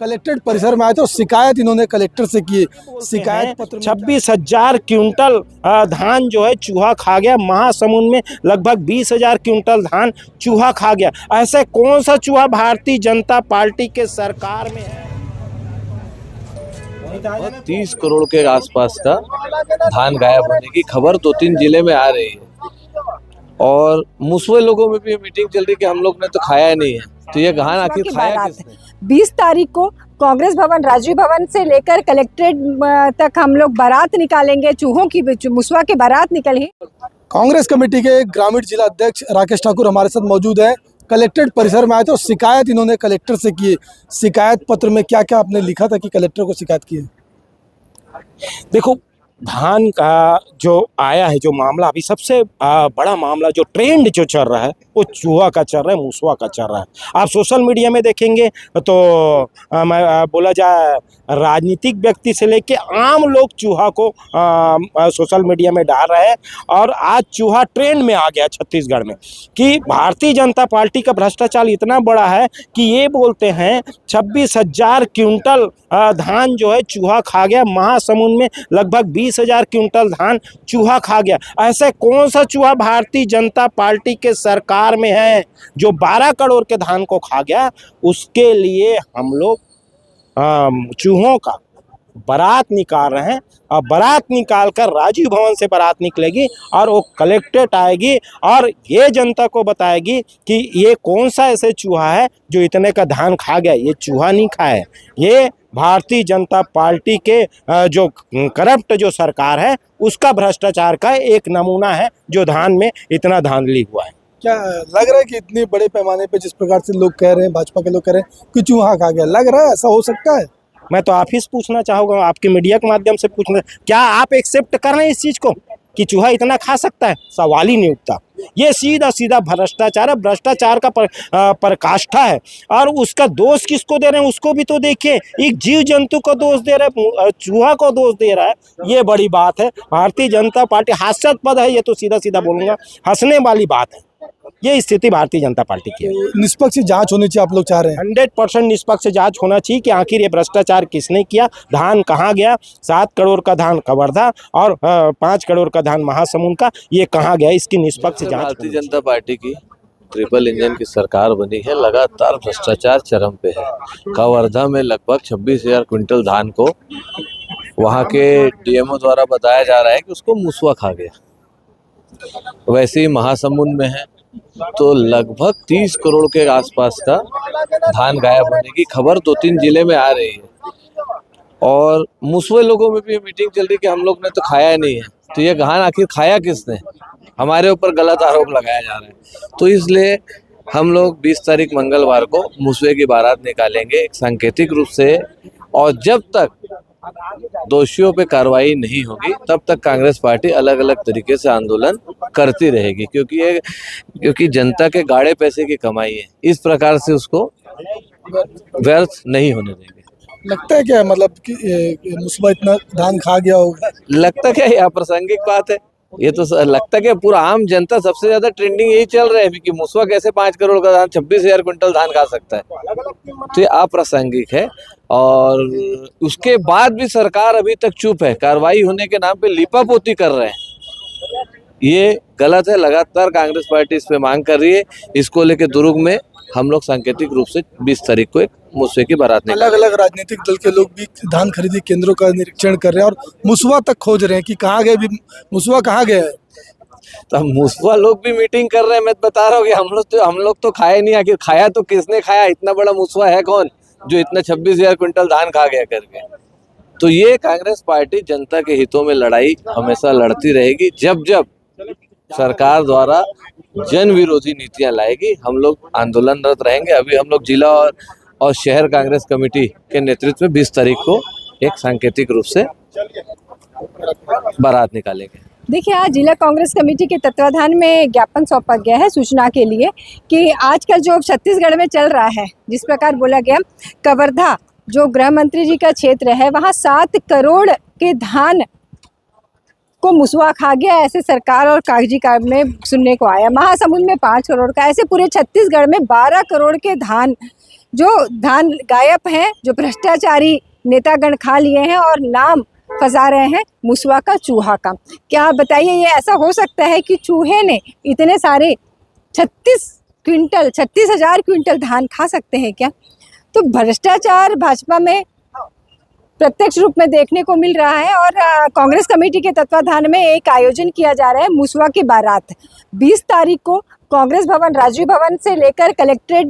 Collectorate परिसर में आए थे और शिकायत इन्होंने कलेक्टर से की। शिकायत पत्र 26,000 क्विंटल धान जो है चूहा खा गया। महासमुंद में लगभग 20,000 क्विंटल धान चूहा खा गया। ऐसे कौन सा चूहा भारतीय जनता पार्टी के सरकार में है? 30 करोड़ के आसपास का धान गायब होने की खबर 2-3 जिले में आ रही है और मुसवे लोगों में भी मीटिंग चल रही है कि हम लोग ने तो खाया नहीं है। तो ये धान आखिर खाया किसने? 20 तारीख को कांग्रेस भवन, राजीव भवन से लेकर कलेक्ट्रेट तक हम लोग बारात निकालेंगे। चूहों की मुसवा की बारात निकली। कांग्रेस कमेटी के ग्रामीण जिला अध्यक्ष राकेश ठाकुर हमारे साथ मौजूद हैं। कलेक्ट्रेट परिसर में आए थे और शिकायत इन्होंने कलेक्टर से की। शिकायत पत्र में क्या क्या आपने लिखा था कि कलेक्टर को शिकायत की है? देखो, धान का जो आया है, जो मामला अभी सबसे बड़ा मामला जो ट्रेंड जो चल रहा है वो चूहा का चल रहा है, मुसवा का चल रहा है। आप सोशल मीडिया में देखेंगे तो मैं बोला जाए राजनीतिक व्यक्ति से लेके आम लोग चूहा को सोशल मीडिया में डाल रहे हैं। और आज चूहा ट्रेंड में आ गया छत्तीसगढ़ में कि भारतीय जनता पार्टी का भ्रष्टाचार इतना बड़ा है कि ये बोलते हैं 26,000 क्विंटल धान जो है चूहा खा गया। महासमुंद में लगभग 20,000 क्विंटल धान चूहा खा गया। ऐसे कौन सा चूहा भारतीय जनता पार्टी के सरकार में है जो 12 करोड़ के धान को खा गया? उसके लिए हम लोग चूहों का बारात निकाल रहे हैं और बारात निकाल कर राजीव भवन से बारात निकलेगी और वो कलेक्ट्रेट आएगी और ये जनता को बताएगी कि ये कौन सा ऐसे चूहा है जो इतने का धान खा गया। ये चूहा नहीं खाए, ये भारतीय जनता पार्टी के जो करप्ट जो सरकार है उसका भ्रष्टाचार का एक नमूना है जो धान में इतना धांधली हुआ है। क्या लग रहा है कि इतने बड़े पैमाने पे जिस प्रकार से लोग कह रहे हैं, भाजपा के लोग कह रहे हैं कि चूहा खा गया, लग रहा है ऐसा हो सकता है? मैं तो आप ही से पूछना चाहूँगा, आपके मीडिया के माध्यम से पूछना, क्या आप एक्सेप्ट कर रहे हैं इस चीज़ को कि चूहा इतना खा सकता है? सवाल ही नहीं उठता। ये सीधा सीधा भ्रष्टाचार है, भ्रष्टाचार का पराकाष्ठा है। और उसका दोष किसको दे रहे हैं उसको भी तो देखिए। एक जीव जंतु को दोष दे रहे हैं, चूहा को दोष दे रहा है। ये बड़ी बात है। भारतीय जनता पार्टी हास्यास्पद है, ये तो सीधा सीधा बोलूँगा, हंसने वाली बात है। ये स्थिति भारतीय जनता पार्टी की है। निष्पक्ष जांच होनी चाहिए आप लोग चाह रहे हैं? 100% निष्पक्ष जांच होना चाहिए कि आखिर ये भ्रष्टाचार किसने किया, धान कहाँ गया। 7 करोड़ का धान कवर्धा और 5 करोड़ का धान महासमुंद का, ये कहाँ गया, इसकी निष्पक्ष जांच। भारतीय जनता पार्टी की ट्रिपल इंजन की सरकार बनी है, लगातार भ्रष्टाचार चरम पे है। कवर्धा में लगभग 26,000 क्विंटल धान को वहाँ के डीएमओ द्वारा बताया जा रहा है कि उसको मुसवा खा गया। वैसे ही महासमुंद में है तो लगभग 30 करोड़ के आसपास का धान गायब होने की खबर 2-3 जिले में आ रही है और मुसवे लोगों में भी मीटिंग चल रही है कि हम लोग ने तो खाया नहीं है। तो ये धान आखिर खाया किसने? हमारे ऊपर गलत आरोप लगाया जा रहा है। तो इसलिए हम लोग 20 तारीख मंगलवार को मुसवे की बारात निकालेंगे एक सांकेतिक रूप से, और जब तक दोषियों पे कार्रवाई नहीं होगी तब तक कांग्रेस पार्टी अलग अलग तरीके से आंदोलन करती रहेगी, क्योंकि जनता के गाढ़े पैसे की कमाई है। इस प्रकार से उसको व्यर्थ नहीं होने देंगे। लगता है क्या मतलब कि मुसवा इतना धान खा गया होगा? लगता क्या है, अप्रासंगिक बात है ये तो। लगता क्या, पूरा आम जनता सबसे ज्यादा ट्रेंडिंग यही चल रहा है कि मुसवा कैसे 5 करोड़ का धान, 26,000 क्विंटल धान खा सकता है। तो ये अप्रासंगिक है और उसके बाद भी सरकार अभी तक चुप है, कार्रवाई होने के नाम पे लिपापोती कर रहे हैं। ये गलत है। लगातार कांग्रेस पार्टी इस पे मांग कर रही है। इसको लेके दुर्ग में हम लोग सांकेतिक रूप से 20 तारीख को एक मुसवे की बारात अलग अलग राजनीतिक दल के लोग भी धान खरीदी केंद्रों का निरीक्षण कर रहे हैं और मुसवा तक खोज रहे हैं कि कहाँ गए, भी मुसवा कहाँ गया है। तो मुसवा लोग भी मीटिंग कर रहे हैं। मैं बता रहा हूँ कि हम लोग तो खाए नहीं, आखिर खाया तो किसने खाया? इतना बड़ा मुसवा है कौन जो इतना 26,000 क्विंटल धान खा गया करके? तो ये कांग्रेस पार्टी जनता के हितों में लड़ाई हमेशा लड़ती रहेगी। जब जब सरकार द्वारा जन विरोधी नीतियां लाएगी हम लोग आंदोलनरत रहेंगे। अभी हम लोग जिला और शहर कांग्रेस कमेटी के नेतृत्व में 20 तारीख को एक सांकेतिक रूप से बारात निकालेंगे। देखिए, आज जिला कांग्रेस कमेटी के तत्वाधान में ज्ञापन सौंपा गया है सूचना के लिए कि आजकल जो छत्तीसगढ़ में चल रहा है, जिस प्रकार बोला गया, कवर्धा जो गृह मंत्री जी का क्षेत्र है वहाँ 7 करोड़ के धान को मुसवा खा गया, ऐसे सरकार और कागजी कार्ड में सुनने को आया। महासमुंद में 5 करोड़ का, ऐसे पूरे छत्तीसगढ़ में 12 करोड़ के धान जो धान गायब हैं, जो भ्रष्टाचारी नेतागण खा लिए हैं और नाम फंसा रहे हैं मुसवा का चूहा का। क्या आप बताइए, ये ऐसा हो सकता है कि चूहे ने इतने सारे 36,000 क्विंटल धान खा सकते हैं क्या? तो भ्रष्टाचार भाजपा में प्रत्यक्ष रूप में देखने को मिल रहा है और कांग्रेस कमेटी के तत्वाधान में एक आयोजन किया जा रहा है मुसवा की बारात। 20 तारीख को कांग्रेस भवन, राजीव भवन से लेकर कलेक्ट्रेट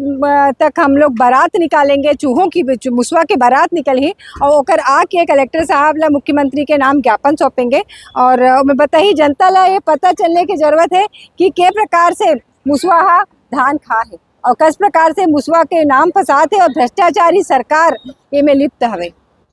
तक हम लोग बारात निकालेंगे, चूहों की मुसवा की बारात निकली और ओकर आके कलेक्टर साहब ला मुख्यमंत्री के नाम ज्ञापन सौंपेंगे। और मैं बताई जनता ला ये पता चलने की जरूरत है कि के प्रकार से मुसवा धान खा है और किस प्रकार से मुसवा के नाम फसाते और भ्रष्टाचारी सरकार ये में लिप्त हवे।